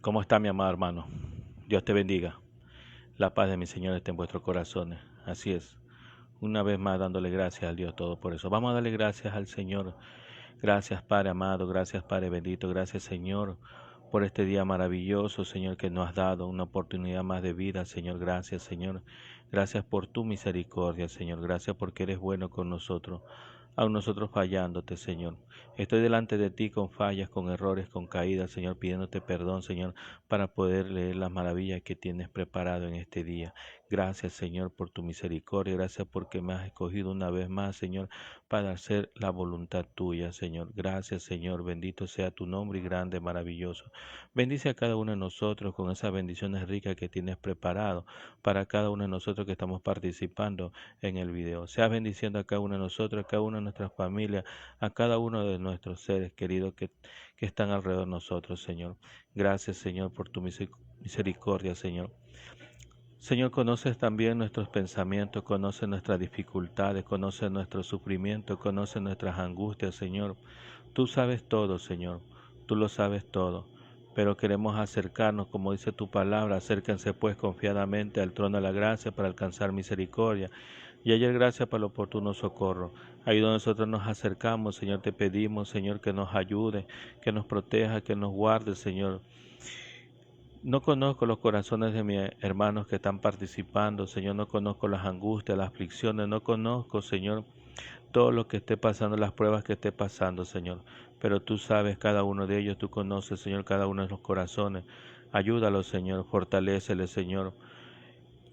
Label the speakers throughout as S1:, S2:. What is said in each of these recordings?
S1: ¿Cómo está mi amado hermano? Dios te bendiga. La paz de mi Señor esté en vuestros corazones. Así es. Una vez más dándole gracias al Dios todo por eso. Vamos a darle gracias al Señor. Gracias Padre amado, gracias Padre bendito, gracias Señor por este día maravilloso, Señor, que nos has dado una oportunidad más de vida, Señor. Gracias, Señor. Gracias por tu misericordia, Señor. Gracias porque eres bueno con nosotros, aun nosotros fallándote, Señor. Estoy delante de ti con fallas, con errores, con caídas, Señor, pidiéndote perdón, Señor, para poder leer las maravillas que tienes preparado en este día. Gracias, Señor, por tu misericordia. Gracias porque me has escogido una vez más, Señor, para hacer la voluntad tuya, Señor. Gracias, Señor. Bendito sea tu nombre y grande, maravilloso. Bendice a cada uno de nosotros con esas bendiciones ricas que tienes preparado para cada uno de nosotros que estamos participando en el video. Sea bendiciendo a cada uno de nosotros, a cada una de nuestras familias, a cada uno de nuestros seres queridos que están alrededor de nosotros, Señor. Gracias, Señor, por tu misericordia, Señor. Señor, conoces también nuestros pensamientos, conoces nuestras dificultades, conoces nuestro sufrimiento, conoces nuestras angustias, Señor. Tú sabes todo, Señor. Tú lo sabes todo. Pero queremos acercarnos, como dice tu palabra, acérquense pues confiadamente al trono de la gracia para alcanzar misericordia y hallar gracia para el oportuno socorro. Ahí donde nosotros nos acercamos, Señor, te pedimos, Señor, que nos ayude, que nos proteja, que nos guarde, Señor. No conozco los corazones de mis hermanos que están participando, Señor, no conozco las angustias, las aflicciones, no conozco, Señor, todo lo que esté pasando, las pruebas que esté pasando, Señor. Pero tú sabes cada uno de ellos, tú conoces, Señor, cada uno de los corazones. Ayúdalos, Señor, fortaléceles, Señor.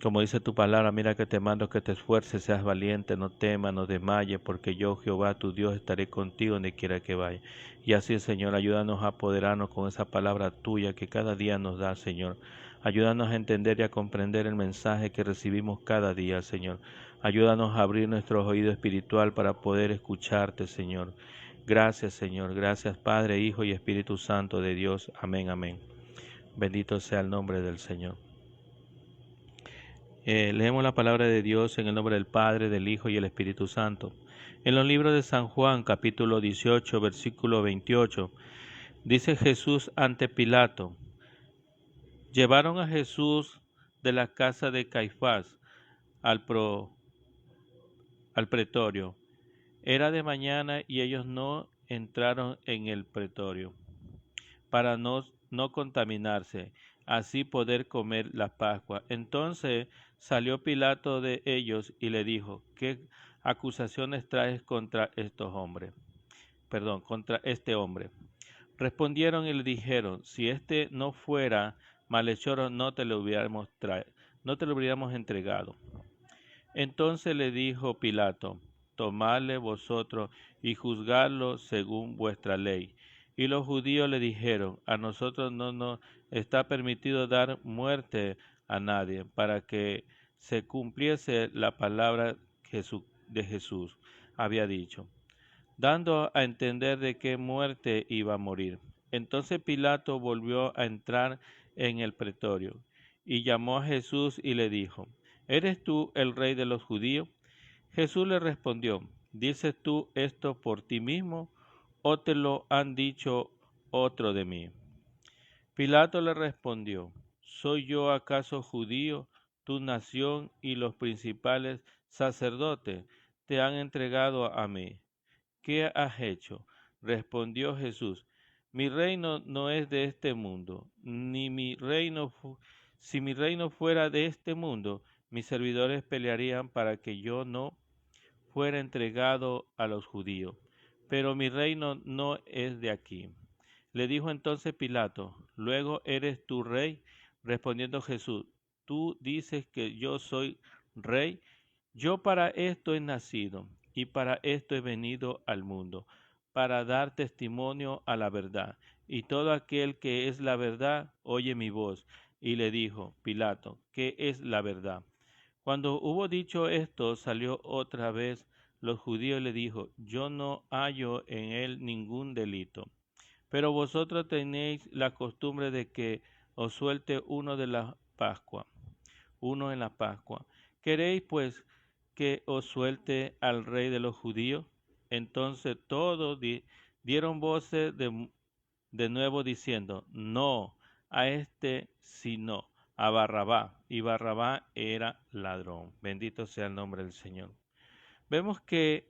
S1: Como dice tu palabra, mira que te mando que te esfuerces, seas valiente, no temas, no desmayes, porque yo, Jehová, tu Dios, estaré contigo donde quiera que vaya. Y así, Señor, ayúdanos a apoderarnos con esa palabra tuya que cada día nos da, Señor. Ayúdanos a entender y a comprender el mensaje que recibimos cada día, Señor. Ayúdanos a abrir nuestros oídos espiritual para poder escucharte, Señor. Gracias, Señor. Gracias, Padre, Hijo y Espíritu Santo de Dios. Amén, amén. Bendito sea el nombre del Señor. Leemos la palabra de Dios en el nombre del Padre, del Hijo y el Espíritu Santo. En los libros de San Juan, capítulo 18, versículo 28, dice Jesús ante Pilato: llevaron a Jesús de la casa de Caifás al pretorio. Era de mañana y ellos no entraron en el pretorio para no contaminarse, así poder comer la Pascua. Entonces salió Pilato de ellos y le dijo: ¿qué acusaciones traes contra estos hombres? Contra este hombre. Respondieron y le dijeron: si este no fuera malhechor, no te lo hubiéramos entregado. Entonces le dijo Pilato: tomadle vosotros y juzgadlo según vuestra ley. Y los judíos le dijeron: a nosotros no nos está permitido dar muerte a nadie, para que se cumpliese la palabra de Jesús había dicho, dando a entender de qué muerte iba a morir. Entonces Pilato volvió a entrar en el pretorio y llamó a Jesús y le dijo: ¿eres tú el rey de los judíos? Jesús le respondió: ¿dices tú esto por ti mismo o te lo han dicho otro de mí? Pilato le respondió: ¿soy yo acaso judío? Tu nación y los principales sacerdotes te han entregado a mí. ¿Qué has hecho? Respondió Jesús: mi reino no es de este mundo, ni mi reino si mi reino fuera de este mundo, mis servidores pelearían para que yo no fuera entregado a los judíos. Pero mi reino no es de aquí. Le dijo entonces Pilato: ¿luego eres tú rey? Respondiendo Jesús: tú dices que yo soy rey. Yo para esto he nacido y para esto he venido al mundo, para dar testimonio a la verdad. Y todo aquel que es la verdad oye mi voz. Y le dijo Pilato: ¿qué es la verdad? Cuando hubo dicho esto, salió otra vez los judíos y le dijo: yo no hallo en él ningún delito. Pero vosotros tenéis la costumbre de que os suelte uno de la Pascua, uno en la Pascua. ¿Queréis pues que os suelte al rey de los judíos? Entonces todos dieron voces de nuevo diciendo: no, a este sino a Barrabá, y Barrabá era ladrón. Bendito sea el nombre del Señor. Vemos que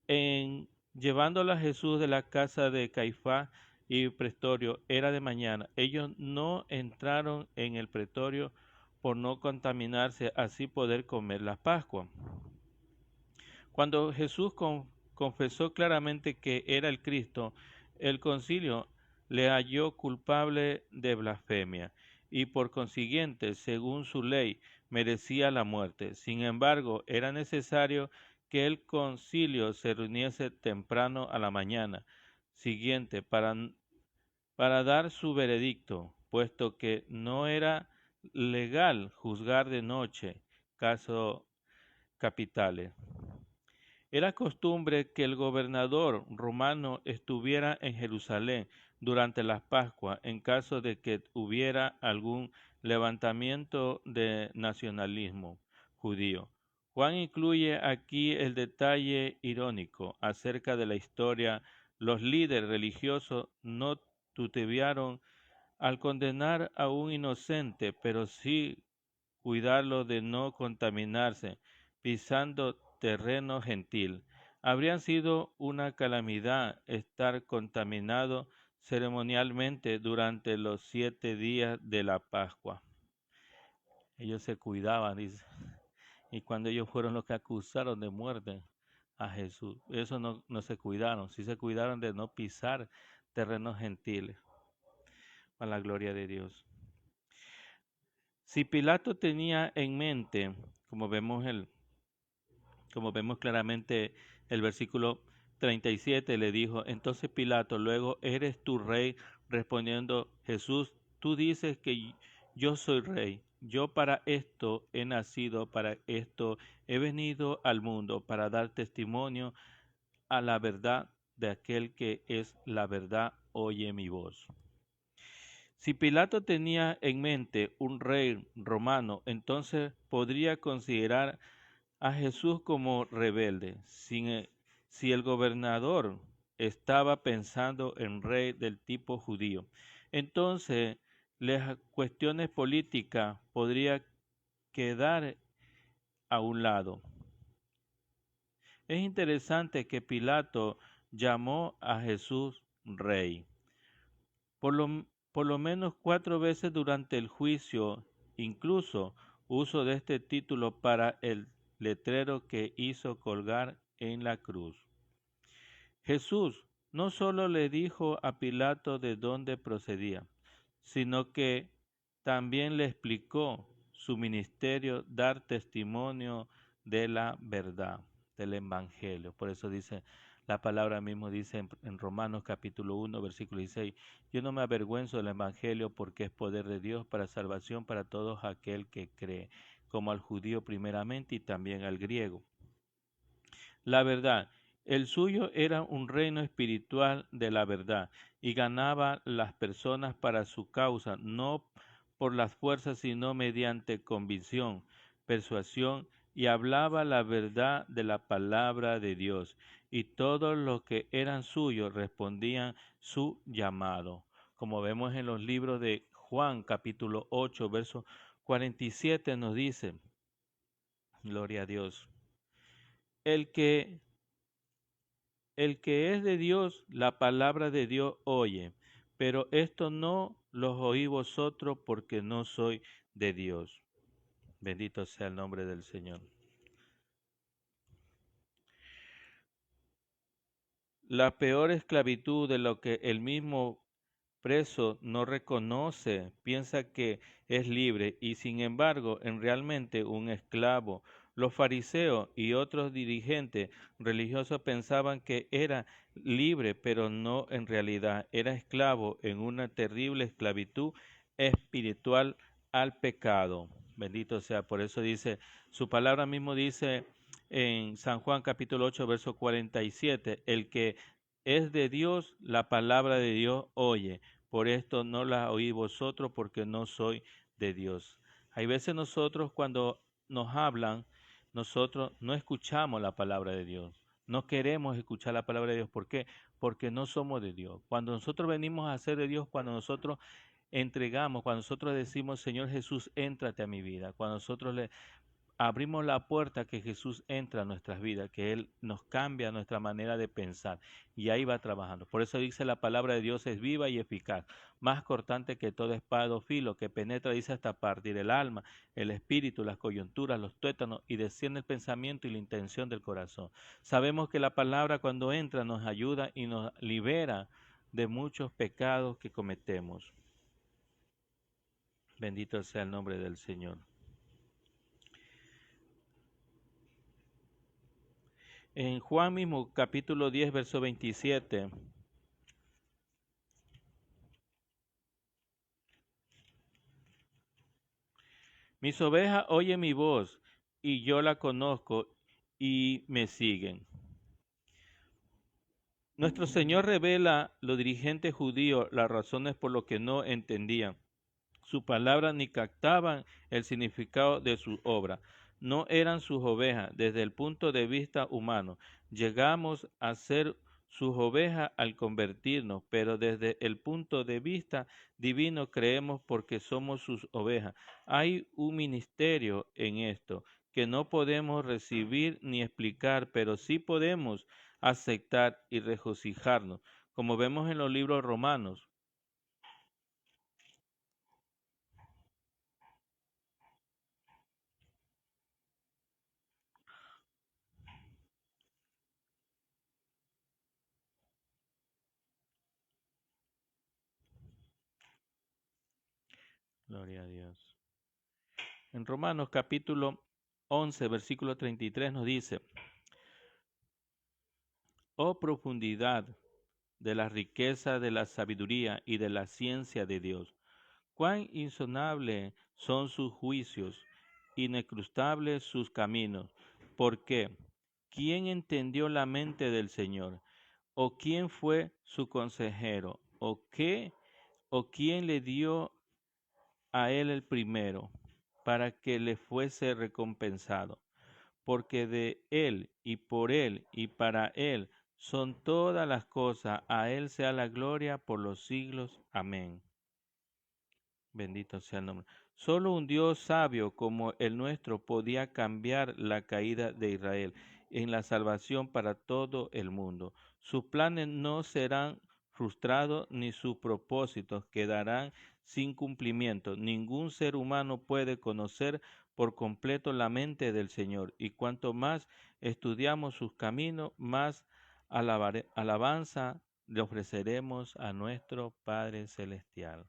S1: en llevándolo a Jesús de la casa de Caifás y pretorio era de mañana. Ellos no entraron en el pretorio por no contaminarse, así poder comer la Pascua. Cuando Jesús confesó claramente que era el Cristo, el concilio le halló culpable de blasfemia y por consiguiente, según su ley, merecía la muerte. Sin embargo, era necesario que el concilio se reuniese temprano a la mañana siguiente para dar su veredicto, puesto que no era legal juzgar de noche casos capitales. Era costumbre que el gobernador romano estuviera en Jerusalén durante las Pascuas en caso de que hubiera algún levantamiento de nacionalismo judío. Juan incluye aquí el detalle irónico acerca de la historia. Los líderes religiosos no titubearon al condenar a un inocente, pero sí cuidarlo de no contaminarse, pisando terreno gentil. Habría sido una calamidad estar contaminado ceremonialmente durante los 7 días de la Pascua. Ellos se cuidaban, dice, y cuando ellos fueron los que acusaron de muerte a Jesús, eso no se cuidaron, sí se cuidaron de no pisar terrenos gentiles, a la gloria de Dios. Si Pilato tenía en mente, como vemos claramente el versículo 37, le dijo, entonces Pilato, luego, ¿eres tú rey? Respondiendo Jesús, tú dices que yo soy rey. Yo para esto he nacido, para esto he venido al mundo, para dar testimonio a la verdad de aquel que es la verdad, oye mi voz. Si Pilato tenía en mente un rey romano, entonces podría considerar a Jesús como rebelde. Si el gobernador estaba pensando en rey del tipo judío, entonces las cuestiones políticas podrían quedar a un lado. Es interesante que Pilato llamó a Jesús rey. Por lo menos 4 veces durante el juicio, incluso uso de este título para el letrero que hizo colgar en la cruz. Jesús no solo le dijo a Pilato de dónde procedía, sino que también le explicó su ministerio, dar testimonio de la verdad, del Evangelio. Por eso dice, la palabra mismo dice en Romanos capítulo 1, versículo 16, yo no me avergüenzo del Evangelio porque es poder de Dios para salvación para todos aquel que cree, como al judío primeramente y también al griego. La verdad, el suyo era un reino espiritual de la verdad y ganaba las personas para su causa, no por las fuerzas, sino mediante convicción, persuasión, y hablaba la verdad de la palabra de Dios, y todos los que eran suyos respondían su llamado. Como vemos en los libros de Juan capítulo 8, verso 47 nos dice, gloria a Dios, el que es de Dios, la palabra de Dios oye, pero esto no los oí vosotros porque no soy de Dios. Bendito sea el nombre del Señor. La peor esclavitud de lo que el mismo preso no reconoce, piensa que es libre y sin embargo es realmente un esclavo. Los fariseos y otros dirigentes religiosos pensaban que era libre, pero no en realidad. Era esclavo en una terrible esclavitud espiritual al pecado. Bendito sea. Por eso dice, su palabra mismo dice en San Juan capítulo 8, verso 47, el que es de Dios, la palabra de Dios oye. Por esto no la oí vosotros porque no soy de Dios. Hay veces nosotros cuando nos hablan, nosotros no escuchamos la palabra de Dios. No queremos escuchar la palabra de Dios. ¿Por qué? Porque no somos de Dios. Cuando nosotros venimos a ser de Dios, cuando nosotros entregamos, cuando nosotros decimos, Señor Jesús, éntrate a mi vida, cuando nosotros le abrimos la puerta que Jesús entra a nuestras vidas, que Él nos cambia nuestra manera de pensar y ahí va trabajando. Por eso dice la palabra de Dios es viva y eficaz, más cortante que todo espada o filo, que penetra, dice, hasta partir el alma, el espíritu, las coyunturas, los tuétanos y desciende el pensamiento y la intención del corazón. Sabemos que la palabra cuando entra nos ayuda y nos libera de muchos pecados que cometemos. Bendito sea el nombre del Señor. En Juan mismo, capítulo 10, verso 27. Mis ovejas oyen mi voz y yo la conozco y me siguen. Nuestro Señor revela a los dirigentes judíos las razones por las que no entendían su palabra ni captaban el significado de su obra. No eran sus ovejas desde el punto de vista humano. Llegamos a ser sus ovejas al convertirnos, pero desde el punto de vista divino creemos porque somos sus ovejas. Hay un ministerio en esto que no podemos recibir ni explicar, pero sí podemos aceptar y regocijarnos, como vemos en los libros romanos. Gloria a Dios. En Romanos capítulo 11, versículo 33 nos dice, oh profundidad de la riqueza de la sabiduría y de la ciencia de Dios, cuán insondables son sus juicios, inescrutables sus caminos. ¿Por qué? ¿Quién entendió la mente del Señor? ¿O quién fue su consejero? ¿O qué? ¿O quién le dio a él el primero para que le fuese recompensado? Porque de Él y por Él y para Él son todas las cosas, a Él sea la gloria por los siglos. Amén. Bendito sea el nombre. Solo un Dios sabio como el nuestro podía cambiar la caída de Israel en la salvación para todo el mundo. Sus planes no serán frustrados ni sus propósitos quedarán sin cumplimiento. Ningún ser humano puede conocer por completo la mente del Señor y cuanto más estudiamos sus caminos, más alabanza le ofreceremos a nuestro Padre Celestial.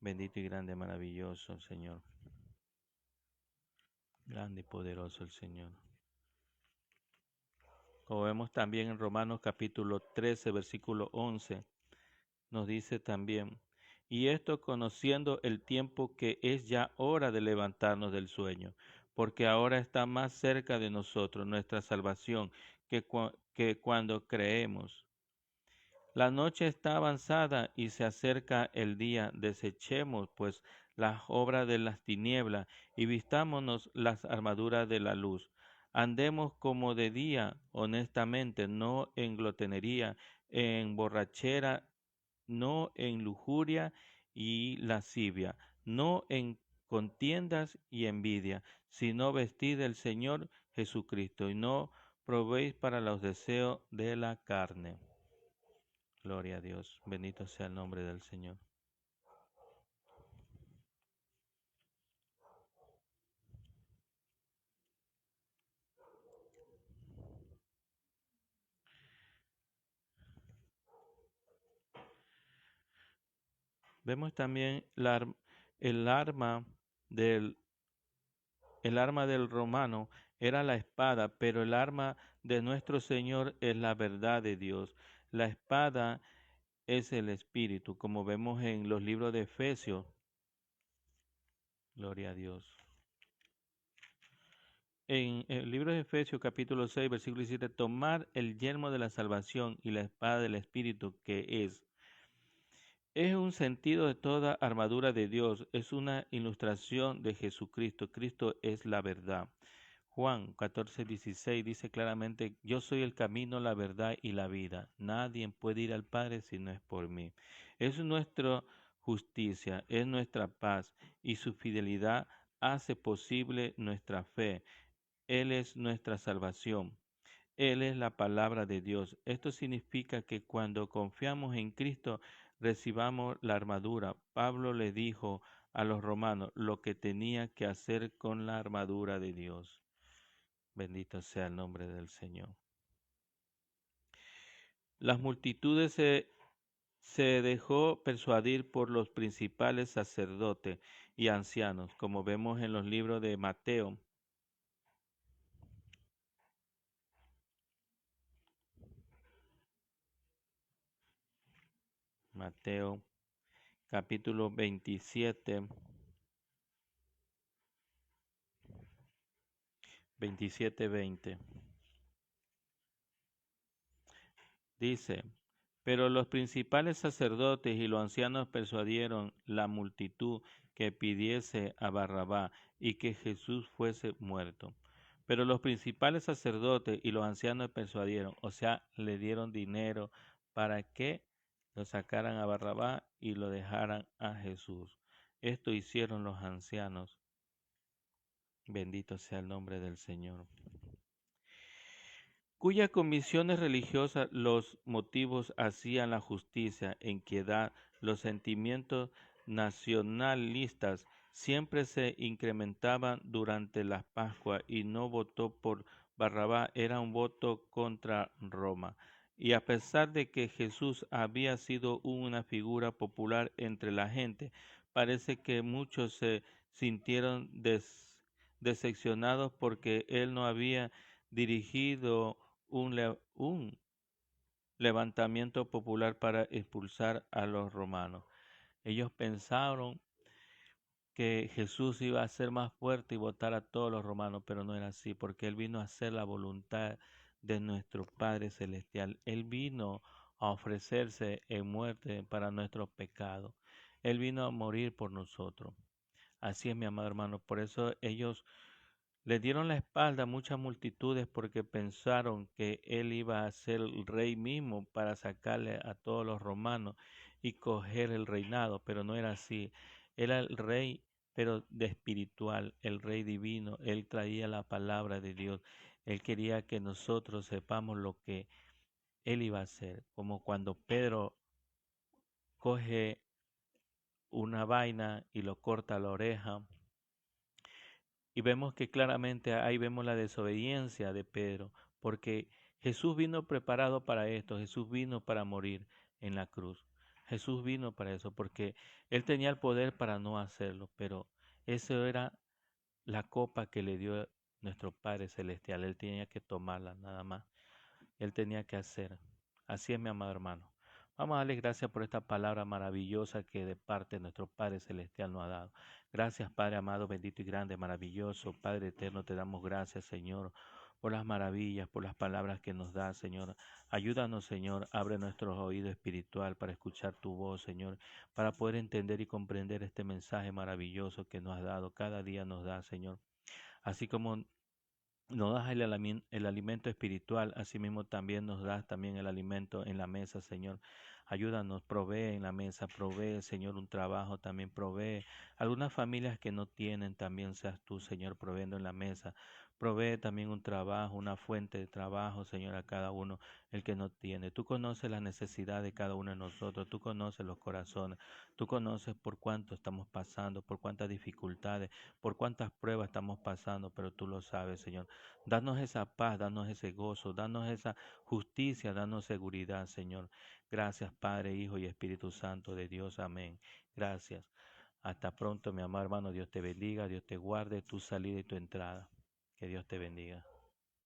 S1: Bendito y grande, maravilloso Señor. Grande y poderoso el Señor. Como vemos también en Romanos capítulo 13, versículo 11, nos dice también, y esto conociendo el tiempo que es ya hora de levantarnos del sueño, porque ahora está más cerca de nosotros nuestra salvación que cuando creemos. La noche está avanzada y se acerca el día. Desechemos, pues, las obras de las tinieblas y vistámonos las armaduras de la luz. Andemos como de día, honestamente, no en glotonería, en borrachera, no en lujuria y lascivia, no en contiendas y envidia, sino vestid del Señor Jesucristo y no probéis para los deseos de la carne. Gloria a Dios. Bendito sea el nombre del Señor. Vemos también el arma del el arma del romano era la espada, pero el arma de nuestro Señor es la verdad de Dios. La espada es el espíritu, como vemos en los libros de Efesios. Gloria a Dios. En el libro de Efesios capítulo 6, versículo 17, tomar el yelmo de la salvación y la espada del espíritu que es un sentido de toda armadura de Dios, es una ilustración de Jesucristo. Cristo es la verdad. Juan 14:16 dice claramente, yo soy el camino, la verdad y la vida. Nadie puede ir al Padre si no es por mí. Es nuestro justicia, es nuestra paz, y su fidelidad hace posible nuestra fe. Él es nuestra salvación. Él es la palabra de Dios. Esto significa que cuando confiamos en Cristo, recibamos la armadura. Pablo le dijo a los romanos lo que tenía que hacer con la armadura de Dios. Bendito sea el nombre del Señor. Las multitudes se dejó persuadir por los principales sacerdotes y ancianos, como vemos en los libros de Mateo. Mateo capítulo 27, 20. Dice, pero los principales sacerdotes y los ancianos persuadieron la multitud que pidiese a Barrabás y que Jesús fuese muerto. Pero los principales sacerdotes y los ancianos persuadieron, o sea, le dieron dinero para que lo sacaran a Barrabás y lo dejaran a Jesús. Esto hicieron los ancianos. Bendito sea el nombre del Señor. Cuyas comisiones religiosas los motivos hacían la justicia, equidad, los sentimientos nacionalistas siempre se incrementaban durante las Pascuas y no votó por Barrabás, era un voto contra Roma. Y a pesar de que Jesús había sido una figura popular entre la gente, parece que muchos se sintieron decepcionados porque él no había dirigido un levantamiento popular para expulsar a los romanos. Ellos pensaron que Jesús iba a ser más fuerte y votar a todos los romanos, pero no era así, porque Él vino a hacer la voluntad de nuestro Padre Celestial. Él vino a ofrecerse en muerte para nuestros pecados. Él vino a morir por nosotros. Así es, mi amado hermano. Por eso ellos le dieron la espalda a muchas multitudes porque pensaron que él iba a ser el rey mismo para sacarle a todos los romanos y coger el reinado, pero no era así. Era el rey, pero de espiritual, el rey divino. Él traía la palabra de Dios. Él quería que nosotros sepamos lo que él iba a hacer, como cuando Pedro coge una vaina y lo corta la oreja. Y vemos que claramente ahí vemos la desobediencia de Pedro, porque Jesús vino preparado para esto, Jesús vino para morir en la cruz. Jesús vino para eso, porque Él tenía el poder para no hacerlo, pero eso era la copa que le dio nuestro Padre Celestial. Él tenía que tomarla nada más. Él tenía que hacer. Así es, mi amado hermano. Vamos a darle gracias por esta palabra maravillosa que de parte de nuestro Padre Celestial nos ha dado. Gracias, Padre amado, bendito y grande, maravilloso. Padre eterno, te damos gracias, Señor, por las maravillas, por las palabras que nos da, Señor. Ayúdanos, Señor, abre nuestros oídos espiritual para escuchar tu voz, Señor, para poder entender y comprender este mensaje maravilloso que nos has dado. Cada día nos da, Señor. Así como nos das el alimento espiritual, asimismo también nos das también el alimento en la mesa, Señor. Ayúdanos, provee en la mesa, provee, Señor, un trabajo, también provee. Algunas familias que no tienen, también seas tú, Señor, proveendo en la mesa. Provee también un trabajo, una fuente de trabajo, Señor, a cada uno, el que no tiene. Tú conoces la necesidad de cada uno de nosotros, tú conoces los corazones, tú conoces por cuánto estamos pasando, por cuántas dificultades, por cuántas pruebas estamos pasando, pero tú lo sabes, Señor. Danos esa paz, danos ese gozo, danos esa justicia, danos seguridad, Señor. Gracias, Padre, Hijo y Espíritu Santo de Dios. Amén. Gracias. Hasta pronto, mi amado hermano. Dios te bendiga, Dios te guarde tu salida y tu entrada. Que Dios te bendiga.